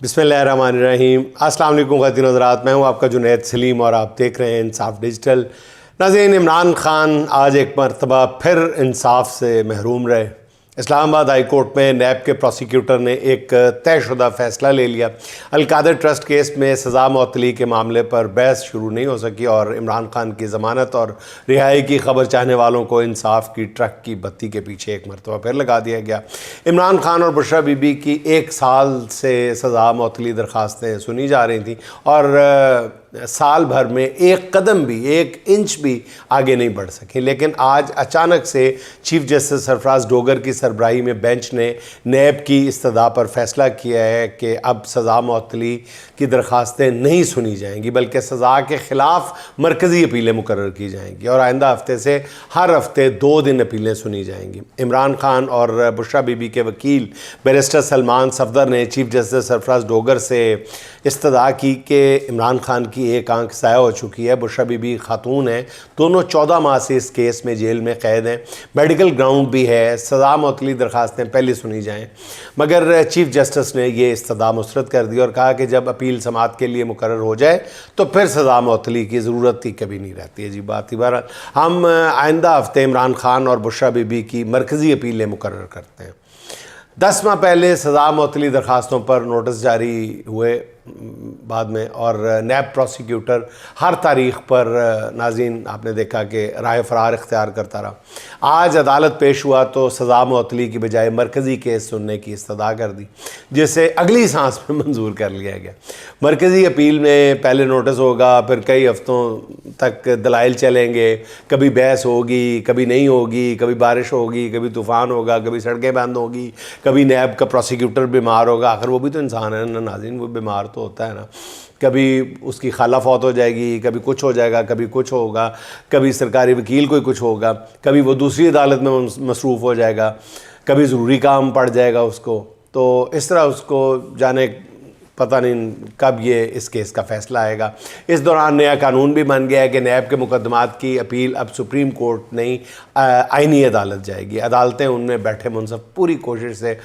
बिस्मिल्लाहिर्रहमानिर्रहीम। अस्सलाम वालेकुम ख़वातीन और हज़रात, मैं हूँ आपका जुनैद सलीम और आप देख रहे हैं इंसाफ डिजिटल। नाज़रीन, इमरान खान आज एक मरतबा फिर इंसाफ से महरूम रहे। इस्लामाबाद हाई कोर्ट में नैब के प्रोसिक्यूटर ने एक तयशुदा फ़ैसला ले लिया। अलकादर ट्रस्ट केस में सज़ा मुअत्तली के मामले पर बहस शुरू नहीं हो सकी और इमरान खान की ज़मानत और रिहाई की खबर चाहने वालों को इंसाफ की ट्रक की बत्ती के पीछे एक मरतबा फिर लगा दिया गया। इमरान खान और बुशरा बीबी की 1 साल से सज़ा मुअत्तली दरख्वास्तें सुनी जा रही थी और साल भर में एक कदम भी, 1 इंच भी आगे नहीं बढ़ सके। लेकिन आज अचानक से चीफ जस्टिस सरफराज डोगर की सरबराही में बेंच ने नैब की इस्तदा पर फैसला किया है कि अब सज़ा मुअत्तली की दरख्वास्तें नहीं सुनी जाएंगी, बल्कि सज़ा के ख़िलाफ़ मरकज़ी अपीलें मुकर्रर की जाएंगी और आइंदा हफ्ते से हर हफ्ते 2 दिन अपीलें सुनी जाएंगी। इमरान खान और बुशरा बीबी के वकील बैरिस्टर सलमान सफदर ने चीफ जस्टिस सरफराज डोगर से इस्तदा की कि इमरान खान की एक आंख ज़ाया हो चुकी है, बुशरा बीबी खातून है, दोनों 14 माह से इस केस में जेल में कैद हैं, मेडिकल ग्राउंड भी है, सज़ा मुअत्तली दरख्वास्तें पहले सुनी जाएं। मगर चीफ जस्टिस ने ये इस्तदा मुस्तरद कर दी और कहा कि जब अपील समाअत के लिए मुकर्रर हो जाए तो फिर सज़ा मुअत्तली की ज़रूरत ही कभी नहीं रहती है। जी बात ही बहरहाल हम आइंदा हफ्ते इमरान खान और बुशरा बीबी की मरकज़ी अपीलें मुकर्रर करते हैं। 10 माह पहले सज़ा मुअत्तली दरख्वास्तों पर नोटिस जारी हुए बाद में और नैब प्रोसिक्यूटर हर तारीख़ पर नाज़रीन आपने देखा कि राह फ़रार इख्तियार करता रहा। आज अदालत पेश हुआ तो सज़ा मुअत्तली की बजाय मरकज़ी केस सुनने की इस्तदा कर दी, जिसे अगली सांस में मंजूर कर लिया गया। मरकज़ी अपील में पहले नोटिस होगा, फिर कई हफ्तों तक दलाइल चलेंगे, कभी बहस होगी, कभी नहीं होगी, कभी बारिश होगी, कभी तूफ़ान होगा, कभी सड़कें बंद होगी, कभी नैब का प्रोसिक्यूटर बीमार होगा। आखिर वो भी तो इंसान है ना नाज़रीन, वो बीमार तो होता है ना। कभी उसकी खाला फौत हो जाएगी, कभी कुछ हो जाएगा, कभी कुछ होगा, कभी सरकारी वकील कोई कुछ होगा, कभी वो दूसरी अदालत में मसरूफ़ हो जाएगा, कभी ज़रूरी काम पड़ जाएगा उसको। तो इस तरह उसको जाने पता नहीं कब ये इस केस का फ़ैसला आएगा। इस दौरान नया कानून भी बन गया है कि नैब के मुकदमात की अपील अब सुप्रीम कोर्ट नहीं आइनी अदालत जाएगी। अदालतें उनमें बैठे मुंसफ पूरी कोशिश से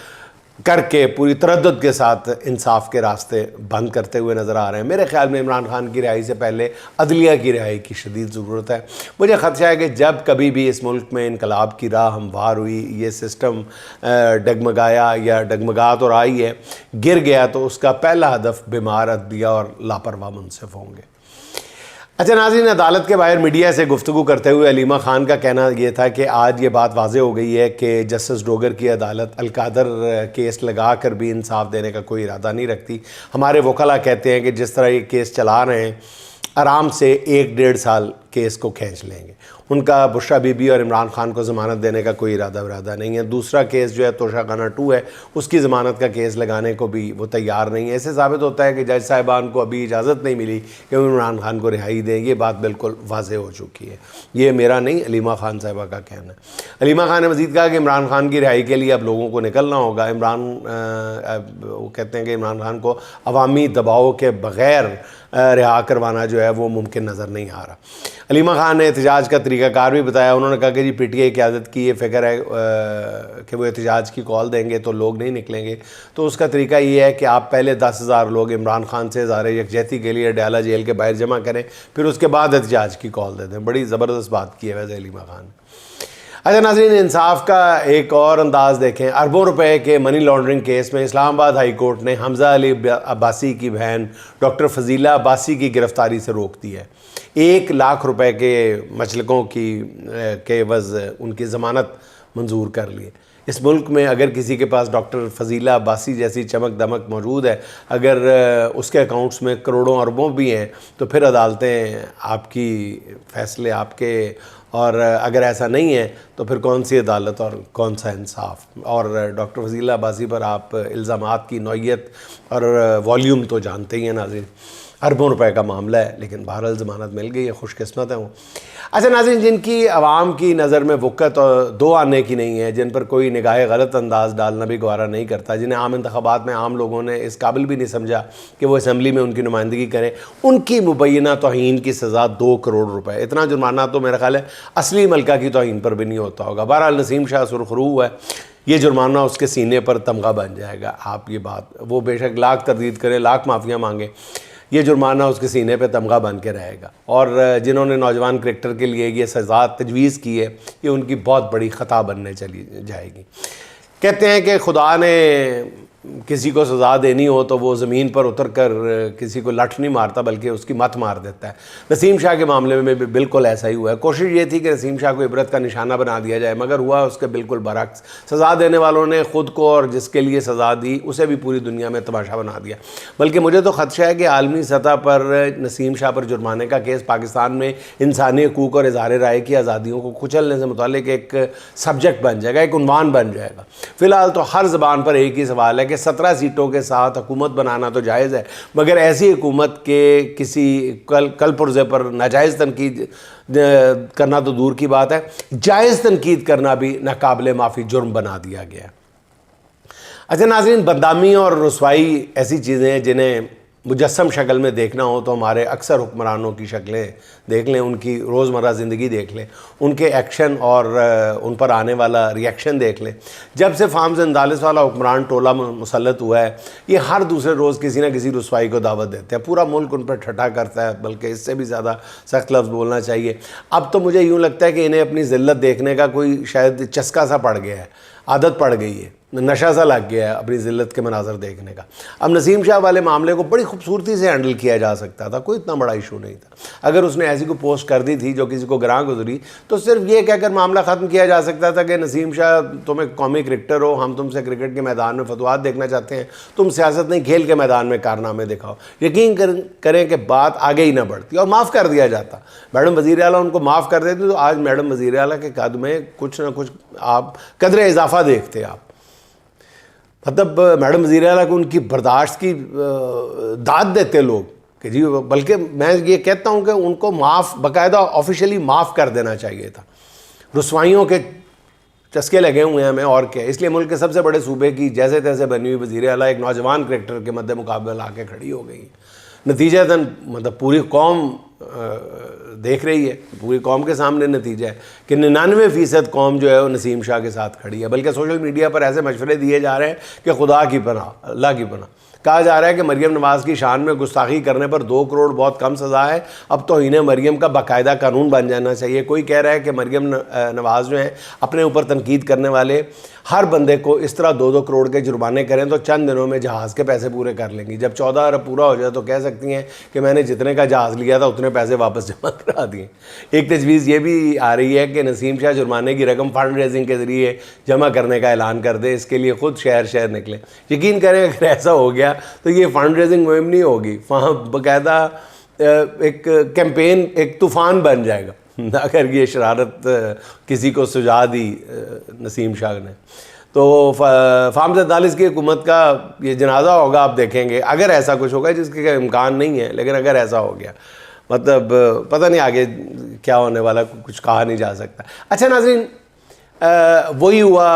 करके पूरी तरद्दुद के साथ इंसाफ के रास्ते बंद करते हुए नज़र आ रहे हैं। मेरे ख़्याल में इमरान खान की रिहाई से पहले अदलिया की रिहाई की शदीद ज़रूरत है। मुझे ख़दशा है कि जब कभी भी इस मुल्क में इनकलाब की राह हमवार हुई, ये सिस्टम डगमगाया या डगमगा तो रहा ही है, गिर गया, तो उसका पहला हदफ बीमार अदलिया और लापरवाह मुनसिफ होंगे। अच्छा नाज़रीन, अदालत के बाहर मीडिया से गुफ्तगू करते हुए अलीमा खान का कहना यह था कि आज ये बात वाज़े हो गई है कि जस्टिस डोगर की अदालत अलकादर केस लगा कर भी इंसाफ देने का कोई इरादा नहीं रखती। हमारे वकला कहते हैं कि जिस तरह ये केस चला रहे हैं, आराम से 1-1.5 साल केस को खींच लेंगे। उनका बुशरा बीबी और इमरान खान को ज़मानत देने का कोई इरादा नहीं है। दूसरा केस जो है तोशाखाना 2 है, उसकी ज़मानत का केस लगाने को भी वो तैयार नहीं है। ऐसे साबित होता है कि जज साहिबान को अभी इजाज़त नहीं मिली कि इमरान खान को रिहाई दें। ये बात बिल्कुल वाज़े हो चुकी है। ये मेरा नहीं, अलीमा खान साहिबा का कहना है। अलीमा खान ने मज़ीद कहा कि इमरान खान की रिहाई के लिए अब लोगों को निकलना होगा। वो कहते हैं कि इमरान खान को अवामी दबाव के बग़ैर रिहा करवाना जो है वो मुमकिन नज़र नहीं आ रहा। अलीमा खान ने एहतजाज का तरीक़ाकार भी बताया। उन्होंने कहा कि जी PTI क़यादत की ये फ़िक्र है कि वो एहतजाज की कॉल देंगे तो लोग नहीं निकलेंगे। तो उसका तरीका ये है कि आप पहले 10,000 लोग इमरान खान से इज़हार यकजहती के लिए डयाला जेल के बाहर जमा करें, फिर उसके बाद एहतजाज की कॉल दे दें। बड़ी ज़बरदस्त बात की है वैसे अलीमा खान। अच्छा नाज़रीन, इंसाफ का एक और अंदाज़ देखें। अरबों रुपए के मनी लॉन्ड्रिंग केस में इस्लामाबाद हाई कोर्ट ने हमज़ा अली अब्बासी की बहन डॉक्टर फजीला अब्बासी की गिरफ़्तारी से रोक दी है। 1 लाख रुपए के मचलकों की के एवज़ उनकी ज़मानत मंजूर कर ली। इस मुल्क में अगर किसी के पास डॉक्टर फजीला अब्बासी जैसी चमक दमक मौजूद है, अगर उसके अकाउंट्स में करोड़ों अरबों भी हैं, तो फिर अदालतें आपकी फ़ैसले आपके, और अगर ऐसा नहीं है तो फिर कौन सी अदालत और कौन सा इंसाफ। और डॉक्टर फजीला अब्बासी पर आप इल्ज़ामात की नौइयत और वॉल्यूम तो जानते ही हैं नाज़रीन। अरबों रुपए का मामला है, लेकिन बहरहाल ज़मानत मिल गई है, खुशकिस्मत है वो। अच्छा नाज़रीन, जिनकी आवाम की नज़र में वक़्त और 2 आने की नहीं है, जिन पर कोई निगाह गलत अंदाज़ डालना भी गवारा नहीं करता, जिन्हें आम इंतख़ाबात में आम लोगों ने इस काबिल भी नहीं समझा कि वो असम्बली में उनकी नुमाइंदगी करें, उनकी मुबैना तौहीन की सज़ा 2 करोड़ रुपए। इतना जुर्माना तो मेरा ख़्याल है असली मलका की तौहीन पर भी नहीं होता होगा। बहरहाल नसीम शाह सुरखरू है, ये जुर्माना उसके सीने पर तमगा बन जाएगा। आप ये बात, वो बेशक लाख तरदीद करे, लाख माफ़ियाँ मांगे, ये जुर्माना उसके सीने पे तमगा बन के रहेगा। और जिन्होंने नौजवान क्रिकेटर के लिए ये सज़ा तजवीज़ की है, ये उनकी बहुत बड़ी ख़ता बनने चली जाएगी। कहते हैं कि खुदा ने किसी को सज़ा देनी हो तो वो ज़मीन पर उतर कर किसी को लठ नहीं मारता बल्कि उसकी मत मार देता है। नसीम शाह के मामले में भी बिल्कुल ऐसा ही हुआ है। कोशिश ये थी कि नसीम शाह को इबरत का निशाना बना दिया जाए, मगर हुआ उसके बिल्कुल बरक्स। सज़ा देने वालों ने ख़ुद को और जिसके लिए सज़ा दी उसे भी पूरी दुनिया में तमाशा बना दिया। बल्कि मुझे तो ख़दशा है कि आलमी सतह पर नसीम शाह पर जुर्माने का केस पाकिस्तान में इंसानी हकूक़ और इज़हार राय की आज़ादियों को कुचलने से मुताल्लिक़ एक सब्जेक्ट बन जाएगा, एक उन्वान बन जाएगा। फ़िलहाल तो हर ज़बान पर एक ही सवाल है कि 17 सीटों के साथ हुकूमत बनाना तो जायज़ है, मगर ऐसी हुकूमत के किसी कल पुर्जे पर नाजायज़ तनकीद करना तो दूर की बात है, जायज़ तनकीद करना भी नाकाबिले माफ़ी जुर्म बना दिया गया। अच्छा नाज़रीन, बदनामी और रुसवाई ऐसी चीज़ें हैं जिन्हें मुजस्सम शक्ल में देखना हो तो हमारे अक्सर हुक्मरानों की शक्लें देख लें, उनकी रोज़मर्रा ज़िंदगी देख लें, उनके एक्शन और उन पर आने वाला रिएक्शन देख लें। जब से फार्म 39 वाला हुक्मरान टोला मुसल्लत हुआ है, ये हर दूसरे रोज़ किसी न किसी रुसवाई को दावत देते हैं। पूरा मुल्क उन पर ठट्ठा करता है, बल्कि इससे भी ज़्यादा सख्त लफ्ज़ बोलना चाहिए। अब तो मुझे यूँ लगता है कि इन्हें अपनी ज़िल्लत देखने का कोई शायद चस्का सा पड़ गया है, आदत पड़ गई है, नशा सा लग गया है अपनी ज़िल्लत के मनाज़र देखने का। अब नसीम शाह वाले मामले को बड़ी खूबसूरती से हैंडल किया जा सकता था, कोई इतना बड़ा इशू नहीं था। अगर उसने ऐसी कोई पोस्ट कर दी थी जो किसी को ग्रां गुजरी तो सिर्फ ये कहकर मामला ख़त्म किया जा सकता था कि नसीम शाह तुम एक कौमी क्रिकेटर हो, हम तुमसे क्रिकेट के मैदान में फतवात देखना चाहते हैं, तुम सियासत नहीं खेल के मैदान में कारनामे दिखाओ। यकीन करें कि बात आगे ही ना बढ़ती और माफ़ कर दिया जाता। मैडम वज़ीर आला उनको माफ़ कर देती तो आज मैडम वज़ीर आला के कद में कुछ ना कुछ आप कदरे इजाफा देखते आप। मतलब मैडम वज़ीर आला को उनकी बर्दाश्त की दाद देते लोग कि जी, बल्कि मैं ये कहता हूँ कि उनको माफ़ बाकायदा ऑफिशियली माफ़ कर देना चाहिए था। रुसवाइयों के चस्के लगे हुए हैं हमें और क्या। इसलिए मुल्क के सबसे बड़े सूबे की जैसे तैसे बनी हुई वज़ीर आला एक नौजवान क्रिकेटर के मद्दे मुकाबले आके खड़ी हो गई। नतीजतन मतलब पूरी कौम देख रही है, पूरी कौम के सामने नतीजा है कि 99% कौम जो है वो नसीम शाह के साथ खड़ी है। बल्कि सोशल मीडिया पर ऐसे मशवरे दिए जा रहे हैं कि खुदा की पनाह, अल्लाह की पनाह। कहा जा रहा है कि मरियम नवाज़ की शान में गुस्ताखी करने पर 2 करोड़ बहुत कम सज़ा है, अब तो इन्हें मरियम का बाकायदा कानून बन जाना चाहिए। कोई कह रहा है कि मरियम नवाज़ जो है अपने ऊपर तनकीद करने वाले हर बंदे को इस तरह 2-2 करोड़ के जुर्माने करें तो चंद दिनों में जहाज़ के पैसे पूरे कर लेंगी। जब 14 अरब पूरा हो जाए तो कह सकती हैं कि मैंने जितने का जहाज़ लिया था उतने पैसे वापस जमा करा दिए। एक तजवीज़ ये भी आ रही है कि नसीम शाह जुर्माने की रकम फंड रेजिंग के ज़रिए जमा करने का ऐलान कर दे, इसके लिए ख़ुद शहर शहर निकले। यकीन करें अगर ऐसा हो गया तो ये फंड रेजिंग मुहिम नहीं होगी, वहाँ बाकायदा एक कैंपेन, एक तूफ़ान बन जाएगा अगर ये शरारत किसी को सुझा दी नसीम शाह ने। तो फार्म 47 की हुकूमत का ये जनाजा होगा, आप देखेंगे। अगर ऐसा कुछ होगा जिसके इम्कान नहीं है, लेकिन अगर ऐसा हो गया मतलब पता नहीं आगे क्या होने वाला, कुछ कहा नहीं जा सकता। अच्छा नाज़रीन, वही हुआ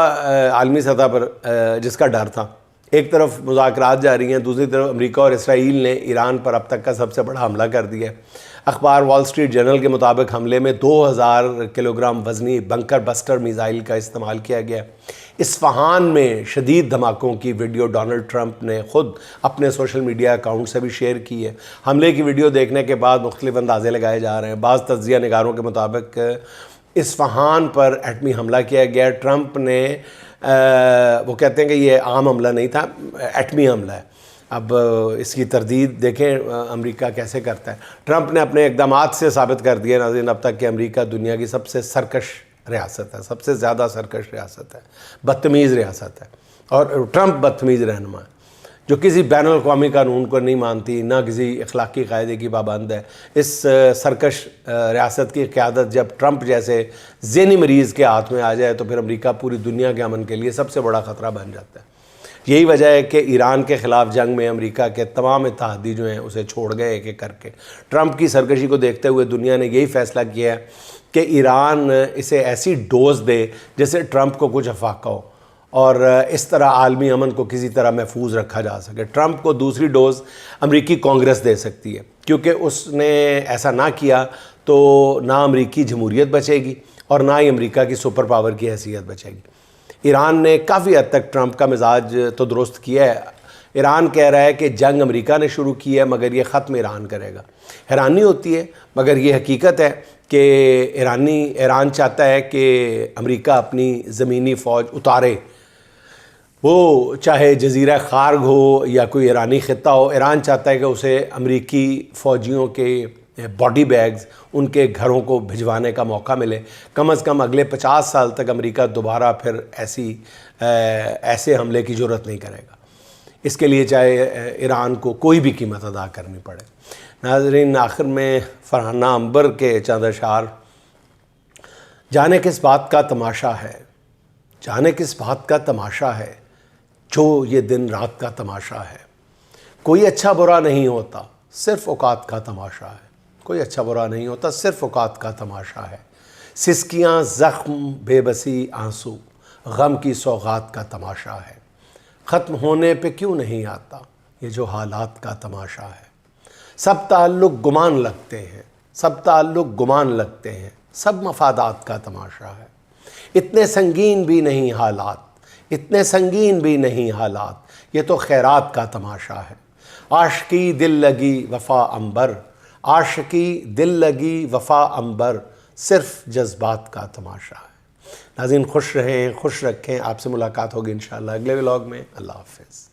आलमी सतह पर जिसका डर था। एक तरफ मुज़ाकरात जारी हैं, दूसरी तरफ अमेरिका और इसराइल ने ईरान पर अब तक का सबसे बड़ा हमला कर दिया है। अखबार वॉल स्ट्रीट जर्नल के मुताबिक हमले में 2000 किलोग्राम वज़नी बंकर बस्टर मिसाइल का इस्तेमाल किया गया। इस्फहान में शदीद धमाकों की वीडियो डोनाल्ड ट्रंप ने ख़ुद अपने सोशल मीडिया अकाउंट से भी शेयर की है। हमले की वीडियो देखने के बाद मुख्तलिफ अंदाजे लगाए जा रहे हैं। बाज़ तज्ज़िया निगारों के मुताबिक इस्फहान पर एटमी हमला किया गया। ट्रंप ने वो कहते हैं कि ये आम हमला नहीं था, एटमी हमला है। अब इसकी तरदीद देखें अमेरिका कैसे करता है। ट्रंप ने अपने इक़दामात से साबित कर दिया नाज़रीन अब तक कि अमेरिका दुनिया की सबसे सरकश रियासत है, सबसे ज़्यादा सरकश रियासत है, बदतमीज़ रियासत है। और ट्रंप बदतमीज़ रहनुमा है जो किसी बैनुल-अक़वामी कानून को नहीं मानती, ना किसी अखलाकी कायदे की पाबंद है। इस सरकश रियासत की क़यादत जब ट्रंप जैसे ज़हनी मरीज़ के हाथ में आ जाए तो फिर अमेरिका पूरी दुनिया के अमन के लिए सबसे बड़ा ख़तरा बन जाता है। यही वजह है कि ईरान के ख़िलाफ़ जंग में अमेरिका के तमाम इत्तेहादी जो हैं उसे छोड़ गए एक एक करके। ट्रंप की सरकशी को देखते हुए दुनिया ने यही फ़ैसला किया है कि ईरान इसे ऐसी डोज़ दे जिससे ट्रंप को कुछ अफाका हो और इस तरह आलमी अमन को किसी तरह महफूज रखा जा सके। ट्रंप को दूसरी डोज़ अमेरिकी कांग्रेस दे सकती है क्योंकि उसने ऐसा ना किया तो ना अमरीकी जमहूरियत बचेगी और ना ही अमेरिका की सुपर पावर की हैसियत बचेगी। ईरान ने काफ़ी हद तक ट्रंप का मिजाज तो दुरुस्त किया है। ईरान कह रहा है कि जंग अमेरिका ने शुरू की है मगर ये ख़त्म ईरान करेगा। हैरानी होती है मगर ये हकीकत है कि ईरान चाहता है कि अमेरिका अपनी ज़मीनी फ़ौज उतारे, वो चाहे जज़ीरा खार्ग हो या कोई ईरानी ख़ित्ता हो। ईरान चाहता है कि उसे अमेरिकी फ़ौजियों के बॉडी बैग्स उनके घरों को भिजवाने का मौका मिले। कम से कम अगले 50 साल तक अमेरिका दोबारा फिर ऐसे हमले की ज़रूरत नहीं करेगा। इसके लिए चाहे ईरान को कोई भी कीमत अदा करनी पड़े। नाज़रीन, आखिर में फरहाना अंबर के चंद अशार, जाने किस बात का तमाशा है, जाने किस बात का तमाशा है जो ये दिन रात का तमाशा है। कोई अच्छा बुरा नहीं होता, सिर्फ औकात का तमाशा है। कोई अच्छा बुरा नहीं होता, सिर्फ औकात का तमाशा है। सिसकियाँ, ज़ख्म, बेबसी, आंसू, गम की सौगात का तमाशा है। ख़त्म होने पे क्यों नहीं आता ये जो हालात का तमाशा है। सब ताल्लुक़ गुमान लगते हैं, सब ताल्लुक़ गुमान लगते हैं, सब मफादात का तमाशा है। इतने संगीन भी नहीं हालात, इतने संगीन भी नहीं हालात, ये तो खैरात का तमाशा है। आशिकी दिल लगी वफ़ा अंबर, आशिकी दिल लगी वफ़ा अंबर, सिर्फ जज्बात का तमाशा है। नाज़रीन, खुश रहें, खुश रखें। आपसे मुलाकात होगी इंशाअल्लाह अगले व्लॉग में। अल्लाह हाफ़िज़।